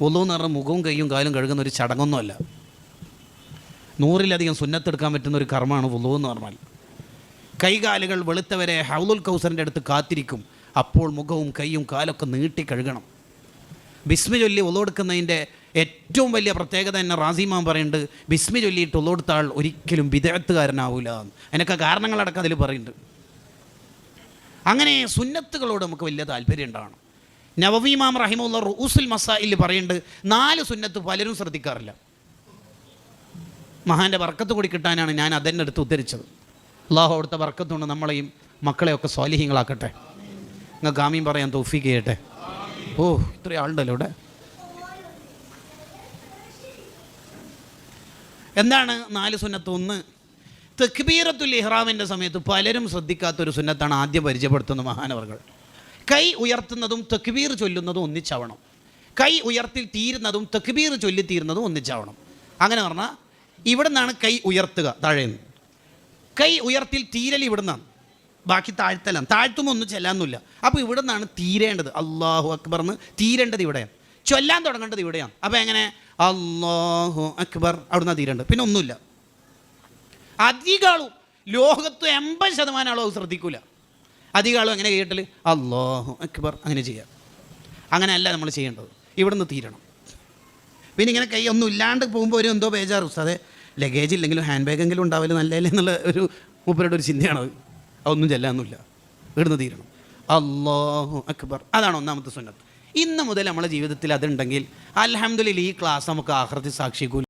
വുളു എന്ന് പറഞ്ഞാൽ മുഖവും കൈയും കാലും കഴുകുന്ന ഒരു ചടങ്ങൊന്നുമല്ല. 100-ലധികം സുന്നത്തെടുക്കാൻ പറ്റുന്ന ഒരു കർമ്മമാണ് വുളു എന്ന് പറഞ്ഞാൽ. കൈകാലുകൾ വെളുത്തവരെ ഹൗലുൽ കൗസറിൻ്റെ അടുത്ത് കാത്തിരിക്കും. അപ്പോൾ മുഖവും കൈയും കാലൊക്കെ നീട്ടി കഴുകണം. ബിസ്മി ചൊല്ലി വുളു എടുക്കുന്നതിൻ്റെ ഏറ്റവും വലിയ പ്രത്യേകത തന്നെ റാസിമാൻ പറയുന്നുണ്ട്, ബിസ്മി ചൊല്ലിയിട്ട് വുളു എടുത്ത ആൾ ഒരിക്കലും ബിദ്അത്തുകാരനാവില്ല എന്ന്. അതിനൊക്കെ കാരണങ്ങളടക്കം അതിൽ പറയുന്നുണ്ട്. അങ്ങനെ സുന്നത്തുകളോട് നമുക്ക് വലിയ താല്പര്യം ഉണ്ടാവണം. നവവി ഇമാം റഹിമഹുല്ലാ റൂസുൽ മസായിൽ പറയുന്നുണ്ട്, 4 സുന്നത്ത് പലരും ശ്രദ്ധിക്കാറില്ല. മഹാൻ്റെ ബർക്കത്ത് കൂടി കിട്ടാനാണ് ഞാൻ അതെന്നെ എടുത്ത് ഉദ്ധരിച്ചത്. അള്ളാഹു അവിടുത്തെ ബർക്കത്തുകൊണ്ട് നമ്മളെയും മക്കളെയൊക്കെ സ്വാലിഹീങ്ങളാക്കട്ടെ. നിങ്ങൾക്ക് ആമീൻ പറയാൻ തൗഫീഖ് ചെയ്യട്ടെ. ഓ, ഇത്രയും ആളുണ്ടല്ലോ ഇവിടെ. എന്താണ് 4 സുന്നത്ത്? 1, തക്ബീറത്തുൽ ഇഹ്റാമിൻ്റെ സമയത്ത് പലരും ശ്രദ്ധിക്കാത്തൊരു സുന്നത്താണ് ആദ്യം പരിചയപ്പെടുത്തുന്ന മഹാനവർകൾ. കൈ ഉയർത്തുന്നതും തക്ബീർ ചൊല്ലുന്നതും ഒന്നിച്ചാവണം. കൈ ഉയർത്തി തീരുന്നതും തക്ബീർ ചൊല്ലി തീരുന്നതും ഒന്നിച്ചാവണം. അങ്ങനെ പറഞ്ഞാൽ ഇവിടെ നിന്നാണ് കൈ ഉയർത്തുക, താഴേന്ന്. കൈ ഉയർത്തിൽ തീരൽ ഇവിടെ നിന്നാണ്, ബാക്കി താഴ്ത്തലാണ്. താഴ്ത്തുമ്പോൾ ഒന്നും ചെല്ലാനൊന്നുമില്ല. അപ്പോൾ ഇവിടെ നിന്നാണ് തീരേണ്ടത്. അല്ലാഹു അക്ബർ എന്ന് തീരേണ്ടത് ഇവിടെയാണ്, ചൊല്ലാൻ തുടങ്ങേണ്ടത് ഇവിടെയാണ്. അപ്പോൾ എങ്ങനെ? അല്ലാഹു അക്ബർ, അവിടെ നിന്നാണ് തീരേണ്ടത്, പിന്നെ ഒന്നുമില്ല. അധിക ആളും ലോകത്ത് 80% ആളും അത് ശ്രദ്ധിക്കില്ല. അധിക ആളും എങ്ങനെ കേട്ടിൽ അല്ലാഹു അക്ബർ അങ്ങനെ ചെയ്യാം. അങ്ങനെയല്ല നമ്മൾ ചെയ്യേണ്ടത്, ഇവിടെ നിന്ന് തീരണം. പിന്നെ ഇങ്ങനെ കൈ ഒന്നും ഇല്ലാണ്ട് പോകുമ്പോൾ ഒരു എന്തോ ബേജാറ്, അതെ ലഗേജ് ഇല്ലെങ്കിലും ഹാൻഡ് ബാഗെങ്കിലും ഉണ്ടാവില്ല നല്ലതല്ലേ എന്നുള്ള ഒരു മൂപ്പരുടെ ഒരു ചിന്തയാണത്. അതൊന്നും ചെല്ലാനൊന്നുമില്ല, ഇവിടുന്ന് തീരണം. അല്ലാഹു അക്ബർ, അതാണ് 1ാമത്തെ സുന്നത്ത്. ഇന്ന് മുതൽ നമ്മുടെ ജീവിതത്തിൽ അതുണ്ടെങ്കിൽ അൽഹംദുലില്ലാഹ് ഈ ക്ലാസ് നമുക്ക് ആഖിറത്തിൽ സാക്ഷിക്കൂല.